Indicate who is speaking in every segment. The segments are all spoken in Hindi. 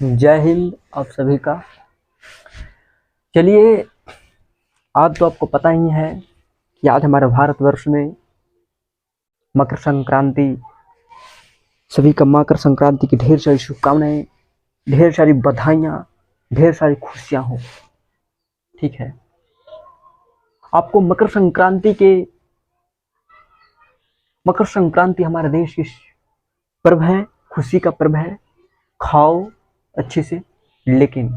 Speaker 1: जय हिंद आप सभी का। चलिए, आज तो आपको पता ही है कि आज हमारे भारतवर्ष में मकर संक्रांति। सभी का मकर संक्रांति की ढेर सारी शुभकामनाएं, ढेर सारी बधाइयाँ, ढेर सारी खुशियाँ हो। ठीक है, आपको मकर संक्रांति हमारे देश की पर्व है, खुशी का पर्व है। खाओ अच्छे से, लेकिन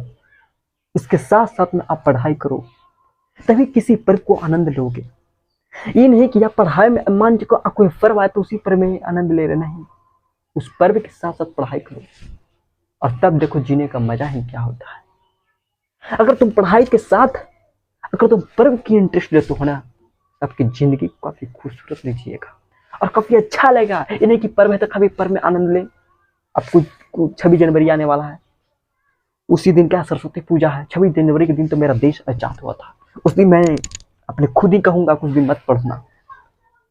Speaker 1: इसके साथ साथ में आप पढ़ाई करो, तभी किसी पर्व को आनंद लोगे। ये नहीं कि आप पढ़ाई में मान को कोई पर्व आए तो उसी पर्व में आनंद ले रहे, नहीं। उस पर्व के साथ साथ पढ़ाई करो और तब देखो जीने का मजा ही क्या होता है। अगर तुम पढ़ाई के साथ अगर तुम पर्व की इंटरेस्ट लेते हो ना, आपकी जिंदगी काफी खूबसूरत लीजिएगा और काफी अच्छा लगेगा। ये नहीं कि पर्व है तो कभी पर्व में आनंद ले। अब कुछ 26 जनवरी आने वाला है, उसी दिन क्या सरस्वती पूजा है। 26 जनवरी के दिन तो मेरा देश आजाद हुआ था। उस दिन मैं अपने खुद ही कहूंगा, कुछ दिन मत पढ़ना,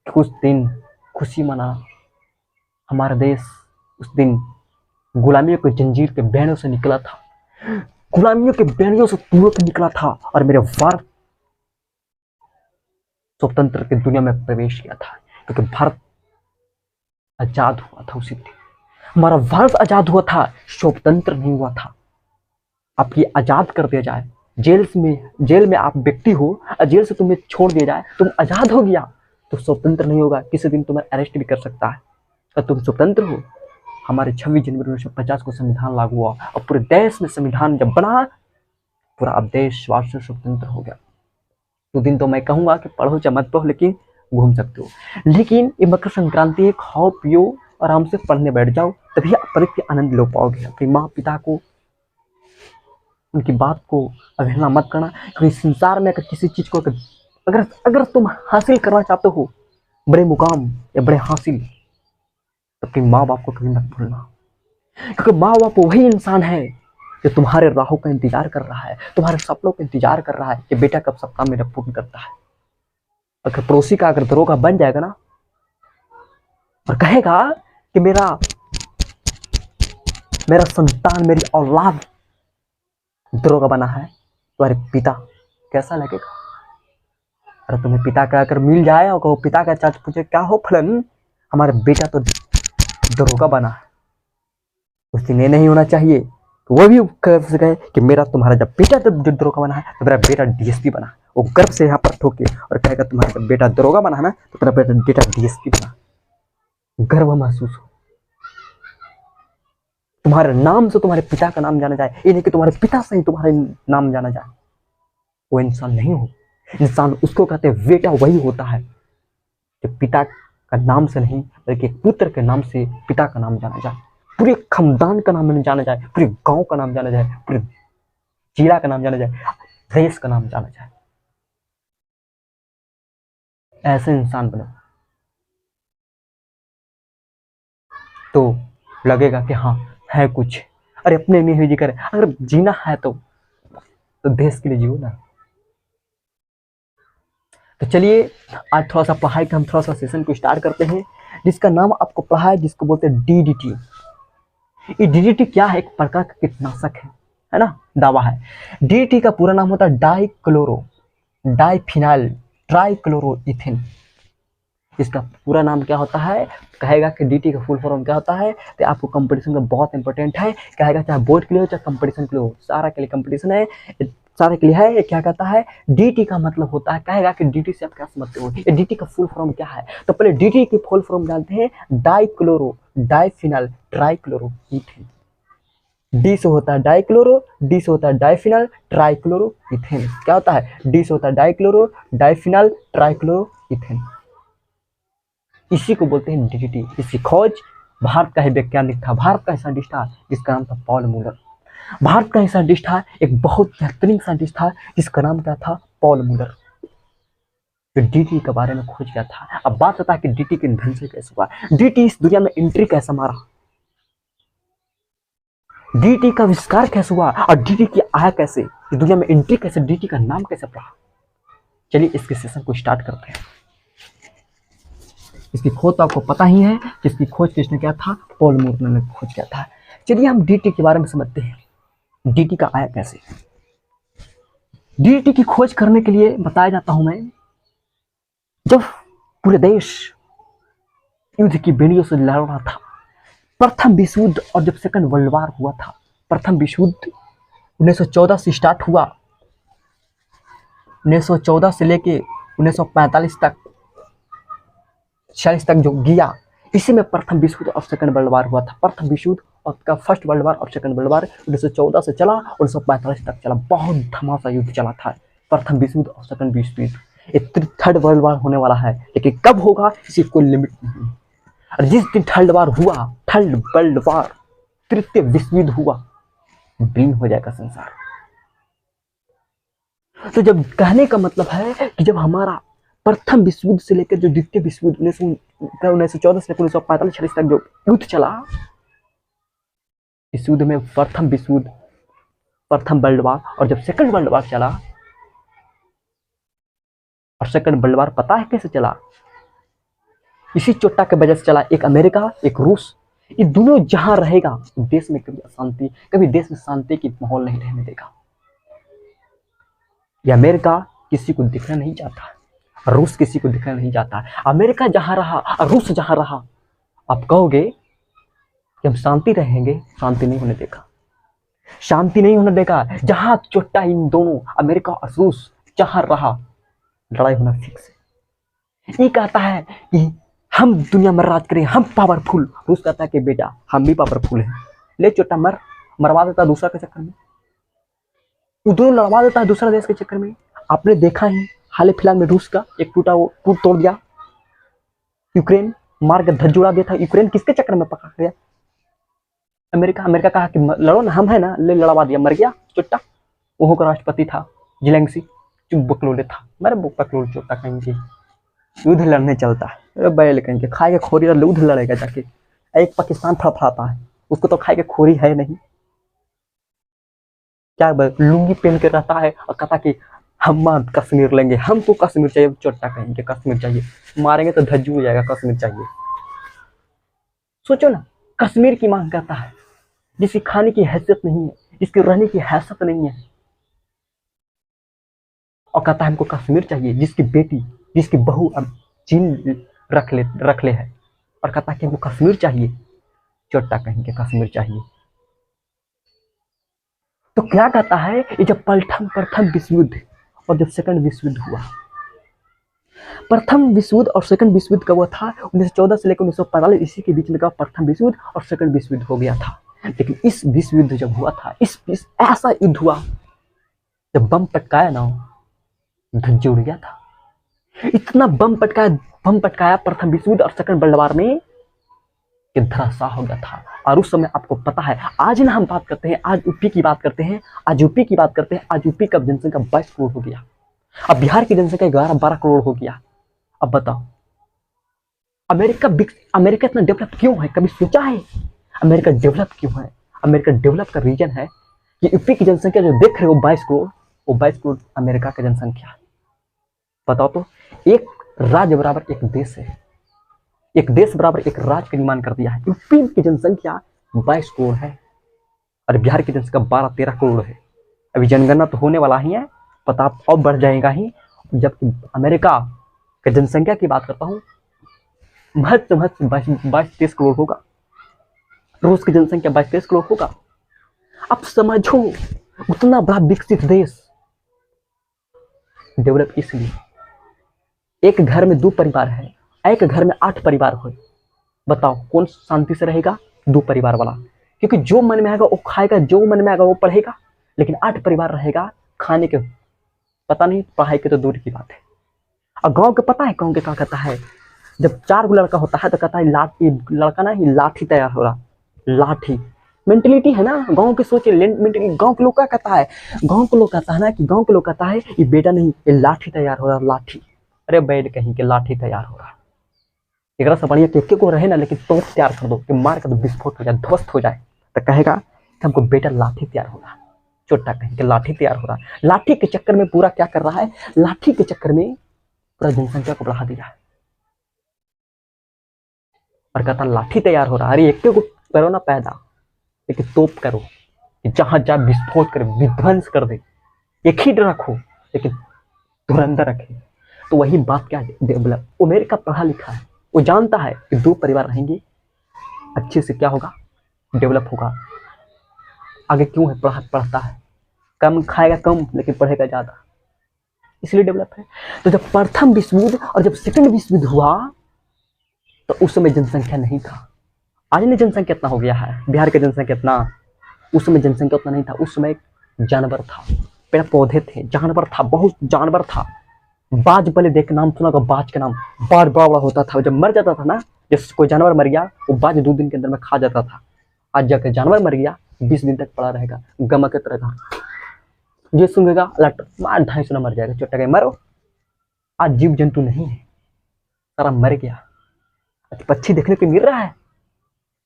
Speaker 1: कुछ दिन खुशी मना। हमारा देश उस दिन गुलामियों के जंजीर के बैंडों से निकला था, गुलामियों के बैंडों से तोड़ के निकला था और मेरे भारत स्वतंत्र की दुनिया में प्रवेश किया था, क्योंकि भारत आजाद हुआ था उसी दिन। हमारा भारत आजाद हुआ था, स्वतंत्र नहीं हुआ था। आपकी आजाद कर दिया जाए, जेल में आप व्यक्ति हो और जेल से तुम्हें छोड़ दिया जाए, तुम आजाद हो गया तो स्वतंत्र नहीं होगा। किसी दिन तुम्हें अरेस्ट भी कर सकता है और तुम स्वतंत्र हो। हमारे 26 जनवरी 1950 को संविधान लागू हुआ और पूरे देश में संविधान जब बना, पूरा अब देशवासी स्वतंत्र हो गया। तो दिन तो मैं कहूंगा कि पढ़ो चाहे मत पढ़ो, लेकिन घूम सकते हो। लेकिन ये मकर संक्रांति है, खाओ पियो आराम से पढ़ने बैठ जाओ, तभी आप पर्व के आनंद लो पाओगे। अपने माँ पिता को, उनकी बात को अवहेलना मत करना, क्योंकि संसार में अगर किसी चीज को अगर तुम हासिल करना चाहते हो, बड़े मुकाम या बड़े हासिल, तो अपने माँ बाप को कभी मत भूलना। क्योंकि माँ बाप वही इंसान है जो तुम्हारे राहों का इंतजार कर रहा है, तुम्हारे सपनों का इंतजार कर रहा है कि बेटा कब सपना मेरा पूर्ण करता है। अगर पड़ोसी का अगर दरोगा बन जाएगा ना और कहेगा कि मेरा संतान, मेरी औलाद दरोगा बना है, तुम्हारे पिता कैसा लगेगा? अरे तुम्हें पिता का अगर मिल जाए और कहो, पिता का चाचा पूछे क्या हो फलन, हमारे बेटा तो दरोगा बना है, उस दिन ये नहीं होना चाहिए। वो भी कहे कि मेरा तुम्हारा जब बेटा जब दरोगा बना है तो मेरा बेटा डीएसपी बना है। वो गर्व से यहाँ पर ठोके और कहेगा तुम्हारा जब बेटा दरोगा बना है ना तो तेरा बेटा डीएसपी बना। गर्व महसूस हो, तुम्हारे नाम से तुम्हारे पिता का नाम जाना जाए, ये नहीं कि तुम्हारे पिता से ही तुम्हारा नाम जाना जाए। वो इंसान नहीं हो। इंसान उसको कहते हैं बेटा वही होता है जो पिता का नाम से नहीं बल्कि पुत्र के नाम से पिता का नाम जाना जाए, पूरे खानदान का नाम जाना जाए, पूरे गांव का नाम जाना जाए, पूरे जिला का नाम जाना जाए, देश का नाम जाना जाए। ऐसे इंसान बनो तो लगेगा कि हाँ है कुछ। अरे अपने लिए ही करे, अगर जीना है तो देश के लिए जियो ना। तो चलिए, आज थोड़ा सा पढ़ाई का हम थोड़ा सा सेशन को स्टार्ट करते हैं, जिसका नाम आपको पढ़ा है, जिसको बोलते हैं डीडीटी। ये डीडीटी क्या है? एक प्रकार का कीटनाशक है ना, दवा है। डीडीटी का पूरा नाम होता है डाइफिनाइल ट्राइक्लोरोइथेन। इसका पूरा नाम क्या होता है? कहेगा कि डीटी का फुल फॉर्म क्या होता है, तो आपको कंपटीशन का बहुत इंपॉर्टेंट है। कहेगा चाहे बोर्ड के लिए हो चाहे कंपटीशन के लिए हो, सारा के लिए कंपटीशन है, सारे के लिए है। ये क्या कहता है? डीटी का मतलब होता है, कहेगा कि डीटी से आप क्या समझते हो, ये डीटी का फुल फॉर्म क्या है? तो पहले डीटी की फुल फॉर्म जानते हैं, डाइफिनाइल ट्राइक्लोरोइथेन। डी से होता है डाइक्लोरो, डी से होता है डाइफिनाइल ट्राइक्लोरोइथेन। क्या होता है? डी से होता है डाइक्लोरो, डाइफिनाइल ट्राइक्लोरोइथेन। इसी को बोलते हैं डीडीटी। इसकी खोज भारत का ही वैज्ञानिक था, भारत का ही साइंटिस्ट था, जिसका नाम था पॉल मूलर। भारत का ही साइंटिस्ट था, एक बहुत बेहतरीन साइंटिस्ट था, जिसका नाम क्या था? पॉल मूलर, जो डीटी के बारे में खोज किया था। अब बात होता है कि डीटी के इन्वेंशन कैसे हुआ, डीटी इस दुनिया में एंट्री कैसे मारा, डीटी का आविष्कार कैसे हुआ और डीटी की आया कैसे, इस दुनिया में एंट्री कैसे, डीटी का नाम कैसे पड़ा। चलिए इसके सेशन को स्टार्ट करते हैं। इसकी खोज तो आपको पता ही है कि इसकी खोज किसने किया था? पॉल मूलर ने खोज किया था। चलिए हम डीटी के बारे में समझते हैं। डीटी का आया कैसे? डीटी की खोज करने के लिए बताया जाता हूं मैं, जब पूरे देश युद्ध की बेड़ियों से लड़ रहा था, प्रथम विश्व युद्ध और जब सेकंड वर्ल्ड वार हुआ था, प्रथम विश्व युद्ध 1914 से स्टार्ट हुआ, 1914 से लेके 1945 तक 46 तक जो गया, इसी में प्रथम विश्व युद्ध और सेकंड वर्ल्ड वार हुआ था। प्रथम विश्व युद्ध और का फर्स्ट वर्ल्ड वार और सेकंड वर्ल्ड वार 1914 से चला और 1945 तक चला। बहुत धमासा युद्ध चला था प्रथम विश्व युद्ध और सेकंड विश्व युद्ध। ये थर्ड वर्ल्ड वार होने वाला है, लेकिन कब होगा इसकी कोई लिमिट नहीं। और जिस दिन थर्ड वार हुआ, थर्ड वर्ल्ड वार, तृतीय विश्व युद्ध हुआ, विलीन हो जाएगा संसार। तो जब कहने का मतलब है कि जब हमारा प्रथम विश्व युद्ध से लेकर जो द्वितीय विश्व युद्ध 1914 से 1945 तक जो युद्ध चला, इस युद्ध में प्रथम विश्व युद्ध, प्रथम वर्ल्ड वार और जब सेकंड वर्ल्ड वार चला, और सेकंड वर्ल्ड वार पता है कैसे चला? इसी चोटा के वजह से चला। एक अमेरिका, एक रूस, ये दोनों जहां रहेगा देश में कभी अशांति, कभी देश में शांति की माहौल नहीं रहने देगा। ये अमेरिका किसी को दिखना नहीं चाहता, रूस किसी को दिखना नहीं चाहता। अमेरिका जहां रहा और रूस जहां रहा, आप कहोगे कि हम शांति रहेंगे, शांति नहीं होने देगा, शांति नहीं होने देगा। जहां चोटा इन दोनों अमेरिका और रूस जहां रहा, लड़ाई होना फिक्स है। ये कहता है कि हम दुनिया में राज करें, हम पावरफुल। रूस कहता है कि बेटा हम भी पावरफुल हैं, ले चोटा मरवा देता दूसरा के चक्कर में, वो दोनों लड़वा देता है दूसरा देश के चक्कर में। आपने देखा ही हाल फिलहाल में रूस का एक टूट तोड़ दिया, यूक्रेन मार के धज्जुड़ा दिया था। यूक्रेन किसके चक्कर में पकड़ गया? अमेरिका कहा कि लड़ो ना, हम है ना, ले लड़वा दिया, मर गया चोटा। वहां का राष्ट्रपति था जिलेंसी, चुप बकलोले था, मेरे बकलोल चोटा कहेंगे, युद्ध लड़ने चलता है बैल कहेंगे, खाए के खोरी और युद्ध लड़ेगा जाके। एक पाकिस्तान फड़फड़ाता है, उसको तो खाए के खोरी है नहीं, क्या लुंगी पहन के रहता है और कहता कि हम कश्मीर लेंगे, हमको कश्मीर चाहिए। चोटा कहेंगे कश्मीर चाहिए, मारेंगे तो धज्जू हो जाएगा, कश्मीर चाहिए। सोचो ना, कश्मीर की मांग करता है, जिसकी खाने की हैसियत नहीं है, जिसकी रहने की हैसियत नहीं है, और कहता है हमको कश्मीर चाहिए, जिसकी बेटी, जिसकी बहू अब चीन रख ले है, और कहता है कि हमको कश्मीर चाहिए। चोटा कहेंगे कश्मीर चाहिए। तो क्या कहता है, ये जब प्रथम विश्व युद्ध और जब सेकंड विश्व युद्ध हुआ, प्रथम विश्व युद्ध और सेकंड विश्व युद्ध का हुआ था 1914 से लेकर 1945, इसी के बीच में का प्रथम विश्व युद्ध और सेकंड विश्व युद्ध हो गया था। लेकिन इस विश्व युद्ध जब हुआ था, इस ऐसा युद्ध हुआ जब बम पटकाया ना, धज्जे उड़ गया था। इतना बम पटकाया प्रथम विश्व युद्ध और सेकंड वर्ल्ड वार में कि धराशाह हो गया था। और उस समय आपको पता है, आज ना हम बात करते हैं, आज यूपी की बात करते हैं, आज यूपी का जनसंख्या 22 करोड़ हो गया। अब बिहार की जनसंख्या 11-12 करोड़ हो गया। अब बताओ, अमेरिका इतना डेवलप क्यों है? कभी सोचा है अमेरिका डेवलप क्यों है? अमेरिका डेवलप का रीजन है कि यूपी की जनसंख्या जो देख रहे हो 22 करोड़, वो 22 करोड़ अमेरिका की जनसंख्या। बताओ तो, एक राज्य बराबर एक देश है, एक देश बराबर एक राज्य का निर्माण कर दिया है। यूपी की जनसंख्या 22 करोड़ है और बिहार की जनसंख्या 12-13 करोड़ है। अभी जनगणना तो होने वाला ही है, पता और बढ़ जाएगा ही। जबकि अमेरिका की जनसंख्या की बात करता हूँ, महज 22-23 करोड़ होगा। रूस की जनसंख्या 22-23 करोड़ होगा। अब समझो, उतना बड़ा विकसित देश डेवलप इसलिए, एक घर में 2 परिवार है, एक घर में 8 परिवार हो, बताओ कौन शांति से रहेगा? 2 परिवार वाला, क्योंकि जो मन में आएगा वो खाएगा, जो मन में आएगा वो पढ़ेगा। लेकिन 8 परिवार रहेगा, खाने के पता नहीं, पढ़ाई की तो दूर की बात है। और गांव के पता है, गांव के क्या कहता है, जब 4 गो लड़का होता है तो कहता है लड़का ना ही लाठी तैयार हो रहा, लाठी मेंटेलिटी है ना गांव के, सोचे मेंटेलिटी। गांव के लोग क्या कहता है, गांव के लोग कहता है ना कि गांव के लोग कहता है ये बेटा नहीं, ये लाठी तैयार हो रहा, लाठी। अरे बैठ कहीं के लाठी तैयार हो रहा, एक से बढ़िया के को रहे ना, लेकिन तोप तैयार कर दो कि मार कर तो विस्फोट हो जाए, ध्वस्त हो जाए, तो कहेगा कि हमको बेटा लाठी तैयार हो रहा। चोटा कहीं के लाठी तैयार हो रहा। लाठी के चक्कर में पूरा क्या कर रहा है, लाठी के चक्कर में पूरा जनसंख्या को बढ़ा दिया है और कहता लाठी तैयार हो रहा। अरे एक को करो ना पैदा, लेकिन तोप करो, कि जहां जहां विस्फोट करे, विध्वंस कर दे। एक ही रखो लेकिन धुरंधर रखे। तो वही बात क्या है, डेवलप। अमेरिका पढ़ा लिखा है, वो जानता है कि दो परिवार रहेंगे, अच्छे से क्या होगा, डेवलप होगा। आगे क्यों है, पढ़ता है, कम खाएगा कम लेकिन पढ़ेगा ज्यादा, इसलिए डेवलप है। तो जब प्रथम विश्व युद्ध और जब सेकंड विश्व युद्ध हुआ तो उस समय जनसंख्या नहीं था। आज ने जनसंख्या कितना हो गया है, बिहार की जनसंख्या कितना, उस समय जनसंख्या उतना नहीं था। उस समय जानवर था, पेड़ पौधे थे, जानवर था, बहुत जानवर था। बाज पहले देख नाम सुना होगा, बाज का नाम बड़ा बड़ा होता था। जब मर जाता था ना, जैसे कोई जानवर मर गया, वो बाज 2 दिन के अंदर में खा जाता था। आज जाकर जानवर मर गया, 20 दिन तक पड़ा रहेगा, गमा के तरह का। जो सुनेगा लट मार 250 मर जाएगा, चोटा गए मरो। आज जीव जंतु नहीं है, सारा मर गया। पक्षी देखने को मिल रहा है।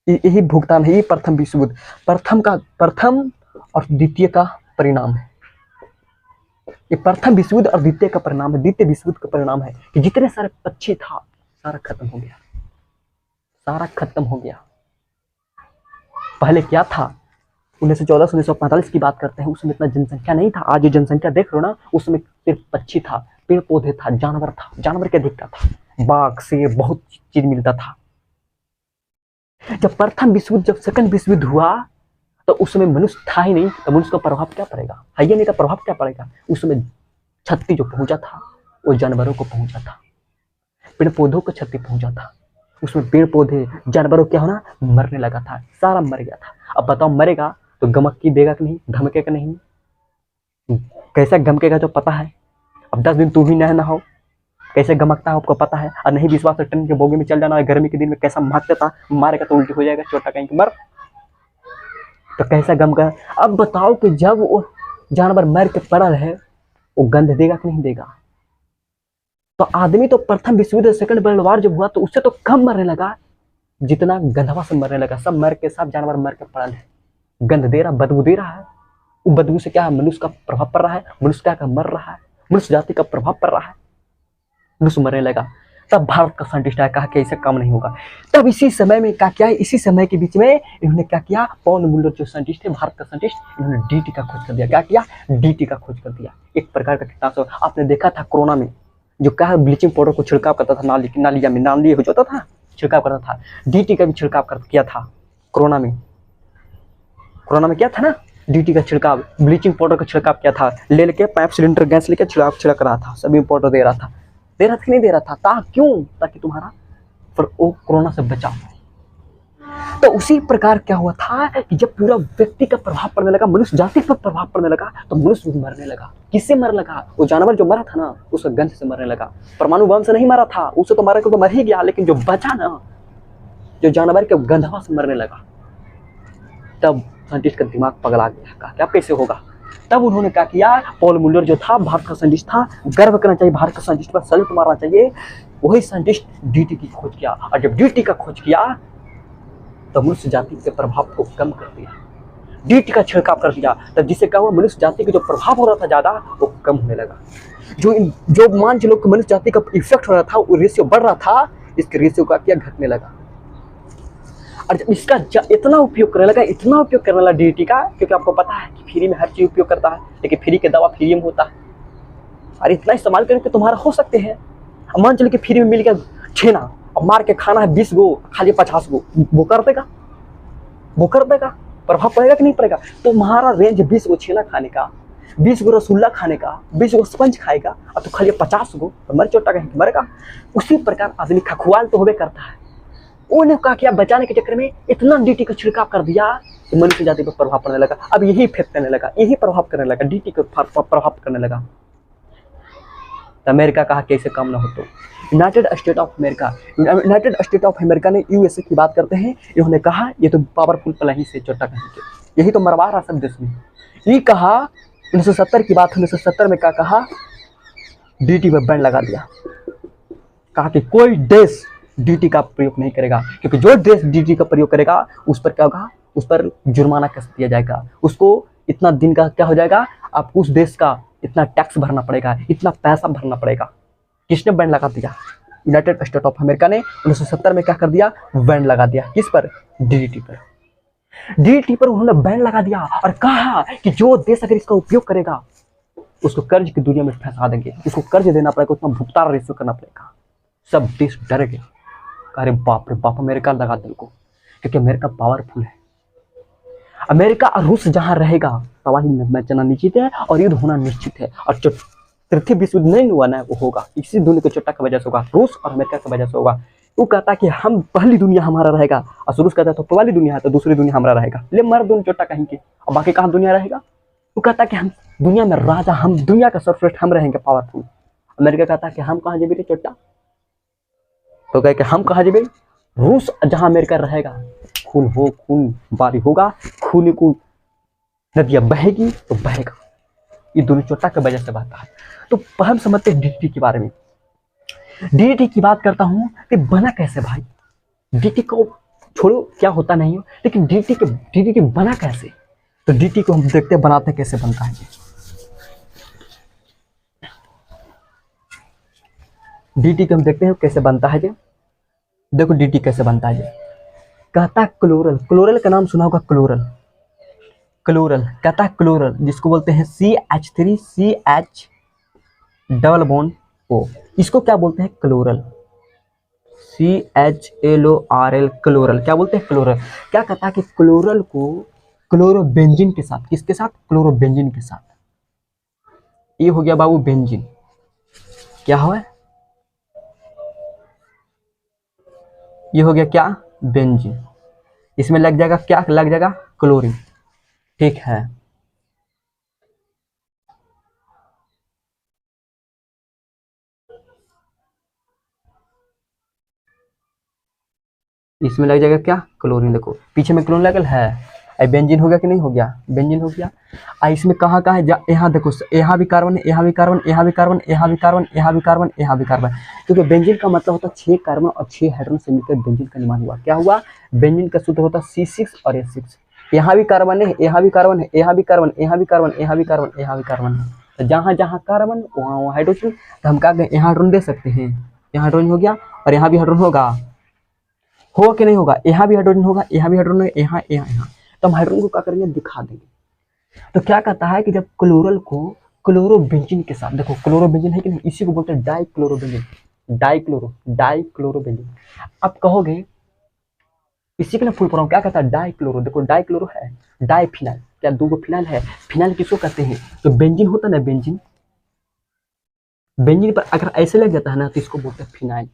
Speaker 1: यही भुगतान है, ये प्रथम विश्व युद्ध, प्रथम और द्वितीय का परिणाम है। ये प्रथम विश्व युद्ध और द्वितीय का परिणाम है, द्वितीय विश्व युद्ध का परिणाम है कि जितने सारे पक्षी था सारा खत्म हो गया, सारा खत्म हो गया। पहले क्या था, 1914 से 1945 की बात करते हैं, उस समय इतना जनसंख्या नहीं था। आज जो जनसंख्या देख रहे हो ना, उस समय सिर्फ पक्षी था, पेड़ पौधे था, जानवर था, जानवर क्या दिखता था, बाघ शेर बहुत चीज मिलता था। जब प्रथम विश्व युद्ध, जब सेकंड विश्व युद्ध हुआ तो उस समय मनुष्य था ही नहीं, तो मनुष्य का प्रभाव क्या पड़ेगा, है नहीं, का प्रभाव क्या पड़ेगा। उस समय क्षति जो पहुंचा था वो जानवरों को पहुंचा था, पेड़ पौधों को क्षति पहुंचा था। उसमें पेड़ पौधे जानवरों क्या होना, मरने लगा था, सारा मर गया था। अब बताओ मरेगा तो गमक की देगा कि नहीं, धमकेगा नहीं, कैसा गमकेगा जो पता है। अब 10 दिन तू ही न हो, कैसे गमकता है आपको पता है। और नहीं विश्वास है, ट्रेन के बोगी में चल जाना, गर्मी के दिन में कैसा महकता था, मारेगा तो उल्टी हो जाएगा, चोटा कहीं मर, तो कैसा गम का। अब बताओ कि जब वो जानवर मर के पड़ा है, वो गंध देगा कि नहीं देगा। तो आदमी तो प्रथम विश्व युद्ध सेकंड वर्ल्ड वॉर जब हुआ तो उससे तो कम मरने लगा जितना गंधवा से मरने लगा। सब मर के, सब जानवर मर के पड़ा है, गंध दे रहा, बदबू दे रहा है। वो बदबू से क्या है, मनुष्य का प्रभाव पड़ रहा है, मनुष्य क्या मर रहा है, मनुष्य जाति का प्रभाव पड़ रहा है, मनुष्य मरने लगा। तब भारत का साइंटिस्ट आया, कहा कि ऐसे काम नहीं होगा। तब इसी समय में क्या किया, इसी समय के बीच में इन्होंने क्या किया, पॉल मुल्लर जो साइंटिस्ट थे, भारत का साइंटिस्ट, इन्होंने डीटी का खोज कर दिया। क्या किया, डीटी का खोज कर दिया, एक प्रकार का कीटनाशक। आपने देखा था कोरोना में जो क्या ब्लीचिंग पाउडर को छिड़काव करता था, नालिया में नाली हो जाता था, छिड़काव करता था, डीटी का भी छिड़काव किया था कोरोना में। कोरोना में क्या था ना, डीटी का छिड़काव, ब्लीचिंग पाउडर का छिड़काव किया था, ले लेके पाइप सिलेंडर गैस लेके छिड़क रहा था, सभी पाउडर दे रहा था कि नहीं दे रहा था, क्यों, ताकि तुम्हारा वो कोरोना से बचाव। तो उसी प्रकार क्या हुआ था कि जब पूरा व्यक्ति का प्रभाव पड़ने लगा, मनुष्य जाति पर प्रभाव पड़ने लगा, तो मनुष्य भी मरने लगा। किससे मरने लगा, वो जानवर जो मरा था ना, उसका गंध से मरने लगा। परमाणु बम से नहीं मरा था, उससे तो मरा तो मर ही गया, लेकिन जो बचा ना, जो जानवर के गंधवा से मरने लगा। तब साइंटिस्ट का दिमाग पगला गया, कहा क्या कैसे होगा। तब उन्होंने क्या किया, पॉल मुल्लर जो था, भारत का साइंटिस्ट था, गर्व करना चाहिए भारत का साइंटिस्ट पर, सल्यूट मारना चाहिए। वही साइंटिस्ट डीटी की खोज किया, और जब डीटी का खोज किया तो मनुष्य जाति के प्रभाव को कम कर दिया, डीटी का छिड़काव कर दिया। तब जिससे क्या हुआ, मनुष्य जाति का जो प्रभाव हो रहा था ज्यादा, वो कम होने लगा। जो मान चलो कि मनुष्य जाति का इफेक्ट हो रहा था, वो रेशियो बढ़ रहा था, इसके रेशियो का क्या घटने लगा। और जब इसका इतना उपयोग करने लगा डीटी का, क्योंकि आपको पता है कि फ्री में हर चीज उपयोग करता है, लेकिन फ्री के दवा फ्री में होता है। और इतना इस्तेमाल करके तुम्हारा हो सकते हैं। मान चलो कि फ्री में मिल गया छेना, और मार के खाना है 20 गो, खाली 50 गो, वो कर देगा, प्रभाव पड़ेगा कि नहीं पड़ेगा। तो तुम्हारा रेंज 20 गो छेना खाने का, 20 गो रसगुल्ला खाने का, 20 गो स्पंज खाएगा, और तो खाली 50 गो, तो मर चोटा कहीं मरेगा। उसी प्रकार आदमी खखुआल तो होबे करता है। उन्होंने क्या किया, बचाने के चक्कर में इतना डीटी का छिड़काव कर दिया कि मनुष्य जाति पर प्रभाव पड़ने लगा। अब यही इफेक्ट करने लगा, यही प्रभाव करने लगा, डीटी का प्रभाव करने लगा। तो अमेरिका कहा कैसे काम ना हो। तो यूनाइटेड स्टेट ऑफ अमेरिका ने, यूएसए की बात करते हैं, इन्होंने कहा ये तो पावरफुल प्लान से चोटा कहेंगे, यही तो मरवा रहा सब देश में। ये कहा 1970 की बात, 1970 में क्या कहा, डीटी पर बैन लगा दिया। कहा कि कोई देश डीटी का प्रयोग नहीं करेगा, क्योंकि जो देश डीटी का प्रयोग करेगा उस पर क्या होगा, उस पर जुर्माना कस दिया जाएगा, उसको इतना दिन का क्या हो जाएगा, आपको उस देश का इतना टैक्स भरना पड़ेगा, इतना पैसा भरना पड़ेगा। किसने बैन लगा दिया, यूनाइटेड स्टेट ऑफ अमेरिका ने 1970 में क्या कर दिया, बैन लगा दिया। किस पर, डीटी पर। डीडीटी पर उन्होंने बैन लगा दिया और कहा कि जो देश अगर इसका उपयोग करेगा उसको कर्ज की दुनिया में फंसा देंगे, उसको कर्ज देना पड़ेगा, उतना भुगतान रिसीव करना पड़ेगा। सब देश डर गए, अरे बाप रे बाप, अमेरिका लगा दिल को, क्योंकि अमेरिका पावरफुल है। अमेरिका और रूस जहां रहेगा तबाही मचना निश्चित है और युद्ध होना निश्चित है। और जो तृतीय विश्व युद्ध नहीं हुआ ना, वो होगा इसी दोनों के चोटा की वजह से होगा, रूस और अमेरिका की वजह से होगा। वो कहता कि हम पहली दुनिया हमारा रहेगा, और रूस कहता तो पहली दुनिया है तो दूसरी दुनिया हमारा रहेगा, ले मर दोनों चोटा कहीं के, और बाकी कहाँ दुनिया रहेगा। वो कहता कि हम दुनिया में राजा, हम दुनिया का सर्वश्रेष्ठ हम रहेंगे पावरफुल। अमेरिका कहता कि हम कहाँ जेबे चोटा, तो कहे कि हम कहाँ जेबे, रूस जहां अमेरिका रहेगा खून हो खून बारी होगा, खून को नदियां बहेगी तो बहेगा। ये दोनों चोटा की वजह से बहता है। तो हम समझते हैं डीडीटी के बारे में। डीडीटी की बात करता हूं कि बना कैसे भाई, डीडीटी को छोड़ो क्या होता नहीं हो, लेकिन डीडीटी बना कैसे, तो डीडीटी को हम देखते बनाते कैसे बनता है। डीडीटी को हम देखते हैं कैसे बनता है। देखो डीडीटी कैसे बनता है। कहता क्लोरल, क्लोरल का नाम सुना होगा, क्लोरल, क्लोरल कहता है क्लोरल, जिसको बोलते हैं CH3 CH double bond O, इसको क्या बोलते हैं क्लोरल, CHLORL, क्लोरल क्या बोलते हैं क्लोरल। क्या कहता है कि क्लोरल को क्लोरोबेंजीन के साथ, किसके साथ, क्लोरोबेंजीन के साथ, ये हो गया बाबू बेंजीन, क्या हुआ, ये हो गया क्या, बेंजीन, इसमें लग जाएगा क्या, लग जाएगा क्लोरीन, ठीक है। इसमें लग जाएगा क्या, क्लोरीन, देखो पीछे में क्लोरीन लगल है, बेंजीन हो गया कि नहीं हो गया, बेंजीन हो गया। इसमें कहाँ कहाँ है, यहाँ देखो, यहाँ भी कार्बन, यहाँ भी कार्बन, यहाँ भी कार्बन, यहाँ भी कार्बन, यहाँ भी कार्बन, यहाँ भी कार्बन, क्योंकि बेंजीन का मतलब होता है 6 कार्बन और 6 हाइड्रोजन से मिलकर बेंजीन का निर्माण हुआ। क्या हुआ, बेंजीन का सूत्र होता है C6 और H6। यहाँ भी कार्बन है, यहाँ भी कार्बन है, यहाँ भी कार्बन, यहाँ भी कार्बन, यहाँ भी कार्बन, यहाँ भी कार्बन है, तो जहाँ जहाँ कार्बन वहाँ वहाँ हाइड्रोजन, तो हम क्या यहाँ हाइड्रोजन दे सकते हैं, यहाँ हाइड्रोजन हो गया और यहाँ भी हाइड्रोजन होगा कि नहीं होगा, यहाँ भी हाइड्रोजन होगा, यहाँ भी हाइड्रोजन होगा, यहाँ यहाँ यहाँ, तो हम हाइड्रोजन को क्या करेंगे, दिखा देंगे। तो क्या कहता है कि जब क्लोरल को क्लोरोबेंजीन के साथ, देखो क्लोरोबेंजीन है कि नहीं, इसी को बोलते हैं डाइक्लोरोबेंजीन, डाइक्लोरोबेंजीन। अब कहोगे इसी के लिए फुल फॉर्म क्या कहता है, डाइक्लोरो, देखो डाइक्लोरो है, डाइफिनाइल, क्या दो फिनाइल है, फिनाइल किसको कहते हैं, तो बेंजीन होता है ना, बेंजीन, बेंजीन पर अगर ऐसे लग जाता है ना तो इसको बोलते हैं फिनाइल।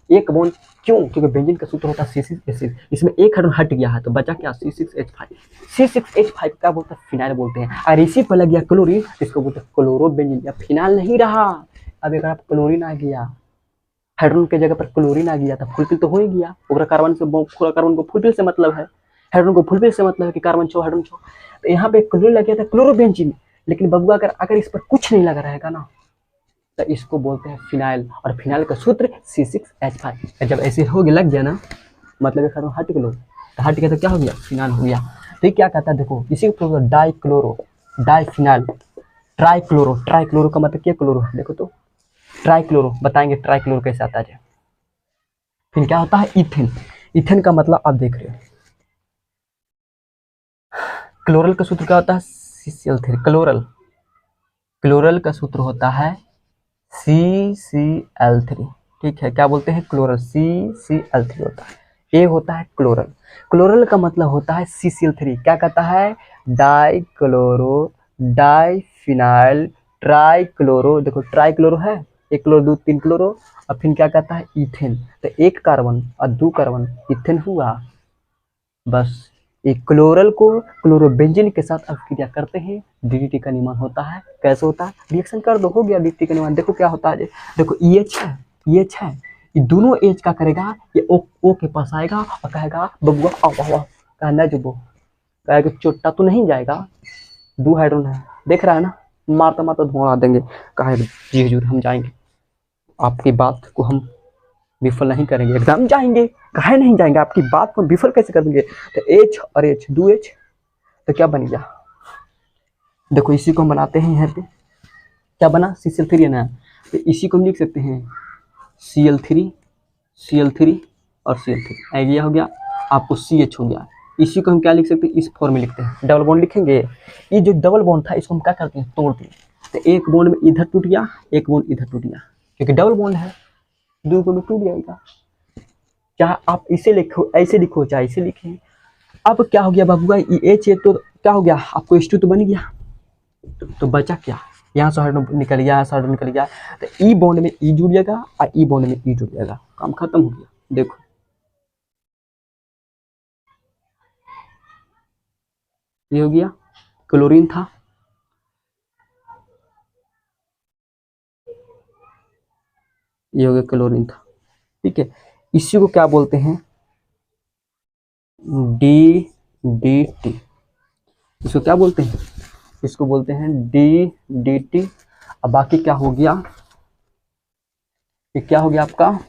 Speaker 1: एक बॉन्ड, क्यों, क्योंकि बेंजीन का सूत्र होता है C6H6, इसमें एक हाइड्रोजन हट गया है तो बचा क्या, C6H5, C6H5 क्या बोलते हैं, फिनाइल बोलते हैं। और इसी पर लग गया क्लोरीन, इसको बोलते हैं क्लोरोबेंजीन, या फिनाइल नहीं रहा, अब एक क्लोरीन आ गया, हाइड्रोजन के जगह पर क्लोरीन आ गया, तो फुलफिल तो हो ही गया, पूरा कार्बन से, पूरा कार्बन को फुलफिल से मतलब है, हाइड्रोजन को फुलफिल से मतलब है कि कार्बन 6 हाइड्रोजन 6, तो यहाँ पे क्लोरीन लग गया था क्लोरोबेंजीन। लेकिन बबुआ अगर इस पर कुछ नहीं लगा रहेगा ना तो इसको बोलते हैं फिनाइल, और फिनाइल का सूत्र C6H5। जब ऐसे हो गया, लग गया ना, मतलब एक कार्बन हट गया, तो हट गया तो क्या हो गया, फिनाइल हो गया। तो ये क्या कहता है, देखो इसी को डाइक्लोरो, डाइफिनाइल, ट्राइक्लोरो, ट्राइक्लोरो का मतलब क्या, क्लोरो है, देखो तो ट्राइक्लोरो, बताएंगे ट्राइक्लोरो कैसे आता है। फिर क्या होता है, इथेन, इथेन का मतलब आप देख रहे हो, क्लोरल का सूत्र क्या होता है, CCl3, क्लोरल, क्लोरल का सूत्र होता है CCl3, ठीक है, क्या बोलते हैं, क्लोरल, CCl3 होता है, ये होता है क्लोरल। क्लोरल का मतलब होता है CCl3, क्या कहता है, डाइक्लोरो, डाइफिनाइल, ट्राइक्लोरो, देखो ट्राइक्लोरो है, एक क्लोरो, दो, तीन क्लोरो, और फिर क्या कहता है, इथेन, तो एक कार्बन और दो कार्बन इथेन हुआ। बस एक क्लोरल को क्लोरोबेंजीन के साथ अभिक्रिया करते हैं, डीडीटी का निर्माण होता है। कैसे होता है, रिएक्शन कर दो, हो गया डीडीटी का निर्माण। देखो क्या होता है, देखो EH है, EH है, ये दोनों H का करेगा, ये O के पास आएगा और कहेगा बबुआ आओ आओ, कहना जुबो, कहेगा चोटा तो नहीं जाएगा, 2 हाइड्रोजन है, देख रहा है ना, मारता मारता धुआं देंगे, कहेगा जी हजूर हम जाएंगे, आपकी बात को हम विफल नहीं करेंगे, एग्जाम जाएंगे, कहे नहीं जाएंगे, आपकी बात को विफल कैसे करेंगे। तो H और H, 2H, तो क्या बन गया, देखो इसी को हम बनाते हैं, यहाँ पे क्या बना, CCl3 है ना, तो इसी को हम लिख सकते हैं Cl3, Cl3 और Cl3, आइडिया हो गया आपको, CH हो गया, इसी को हम क्या लिख सकते हैं, इस फॉर्म में लिखते हैं, डबल बॉन्ड लिखेंगे। ये जो डबल बॉन्ड था इसको हम क्या करते हैं, तोड़ दिए, तो एक बॉन्ड में इधर टूट गया, एक बॉन्ड इधर टूट गया, क्योंकि डबल बॉन्ड है, दो बॉन्ड टूट जाएगा। चाहे आप इसे लिखो, ऐसे लिखो, चाहे इसे लिखें। अब क्या हो गया बाबूआ, ये एच है तो क्या हो गया, आपको H2 तो बन गया, तो बचा क्या, यहाँ से हाइड्रोजन निकल गया, यहाँ से हाइड्रोजन निकल गया, तो ई बॉन्ड में ई जुड़ जाएगा और ई बॉन्ड में ई जुड़ जाएगा, काम खत्म हो गया। देखो ये हो गया, क्लोरीन था, ये हो गया क्लोरीन था, ठीक है। इसी को क्या बोलते हैं, DDT, इसको क्या बोलते हैं, इसको बोलते हैं DDT। अब बाकी क्या हो गया, ये क्या हो गया आपका,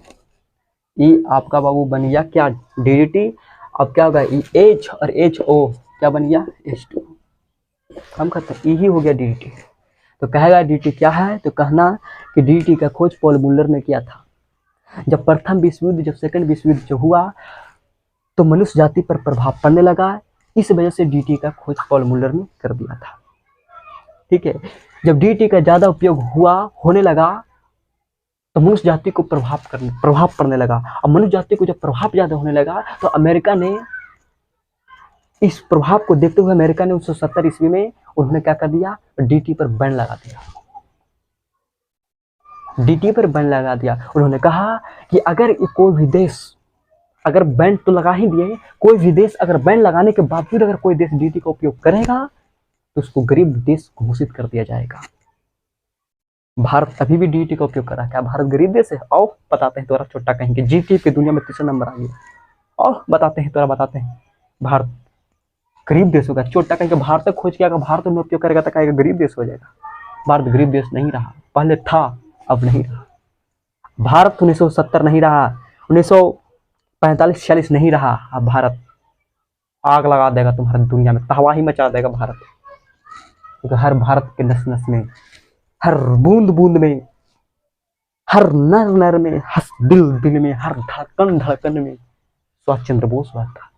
Speaker 1: ये आपका बाबू बन गया क्या, DDT। अब क्या होगा, ये H और HO क्या बन गया, H2, हम कहते हैं यही हो गया DDT। तो कहेगा DDT क्या है, तो कहना कि DDT का खोज पॉल मुलर ने किया था। जब प्रथम विश्व युद्ध, जब सेकंड विश्व युद्ध जो हुआ तो मनुष्य जाति पर प्रभाव पड़ने लगा, इस वजह से DDT का खोज पॉल मुलर ने कर दिया था, ठीक है। जब DDT का ज्यादा उपयोग होने लगा तो मनुष्य जाति को प्रभाव पड़ने लगा, और मनुष्य जाति को जब प्रभाव ज्यादा होने लगा तो अमेरिका ने इस प्रभाव को देखते हुए अमेरिका ने 1970 ईस्वी में उन्होंने क्या कर दिया, DDT पर बैन लगा दिया, DDT पर बैन लगा दिया। उन्होंने कहा कि अगर कोई भी देश, अगर बैन तो लगा ही दिए, कोई भी देश अगर बैन लगाने के बावजूद अगर कोई देश DDT का उपयोग करेगा तो उसको गरीब देश घोषित कर दिया जाएगा। भारत अभी भी DDT का उपयोग कर रहा है, क्या भारत गरीब देश है, आओ बताते हैं तोरा छोटा कहेंगे, जीटी की दुनिया में तीसरा नंबर आ गया, और बताते हैं तोरा, बताते हैं भारत गरीब देश होगा, छोटा कहेंगे भारत तक खोज किया, अगर भारत में उपयोग करेगा तो कहेगा गरीब देश हो जाएगा। भारत गरीब देश नहीं रहा, पहले था अब नहीं रहा। भारत 1970 नहीं रहा, 1945-46 नहीं रहा, अब भारत आग लगा देगा तुम्हारी दुनिया में, तबाही मचा देगा भारत, क्योंकि हर भारत के नस नस में, हर बूंद बूंद में, हर नर नर में, हर दिल दिल में, हर धड़कन धड़कन में सुभाष चंद्र बोस था,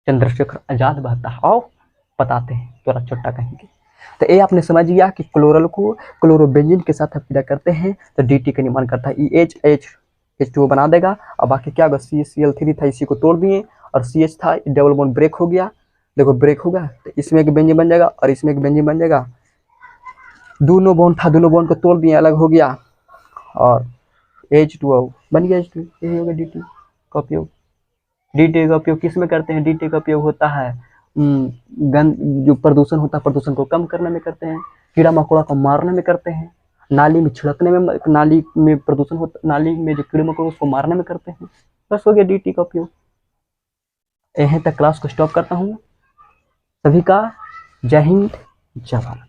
Speaker 1: चंद्रशेखर आजाद बहता है, और बताते हैं थोड़ा छोटा कहेंगे। तो ये आपने समझ गया कि क्लोरल को क्लोरोबेंजीन के साथ क्रिया करते हैं तो DDT का निर्माण करता है, H2O बना देगा, और बाकी क्या होगा, CCl3 था, इसी को तोड़ दिए, और CH था, डबल बॉन्ड ब्रेक हो गया, देखो ब्रेक होगा तो इसमें एक बेंजीन बन जाएगा और इसमें एक बेंजीन बन जाएगा, दोनों बॉन्ड था, दोनों बॉन्ड को तोड़ दिए, अलग हो गया, और H2O बन गया H2, यही होगा DDT का उपयोग। DDT का उपयोग किस में करते हैं, DDT का उपयोग होता है जो प्रदूषण होता है, प्रदूषण को कम करने में करते हैं, कीड़ा मकोड़ा को मारने में करते हैं, नाली में छिड़कने में, नाली में प्रदूषण होता, नाली में जो कीड़े मकोड़े उसको मारने में करते हैं, बस हो गया DDT का उपयोग। यहीं तक क्लास को स्टॉप करता हूँ। सभी का जय हिंद जय भारत।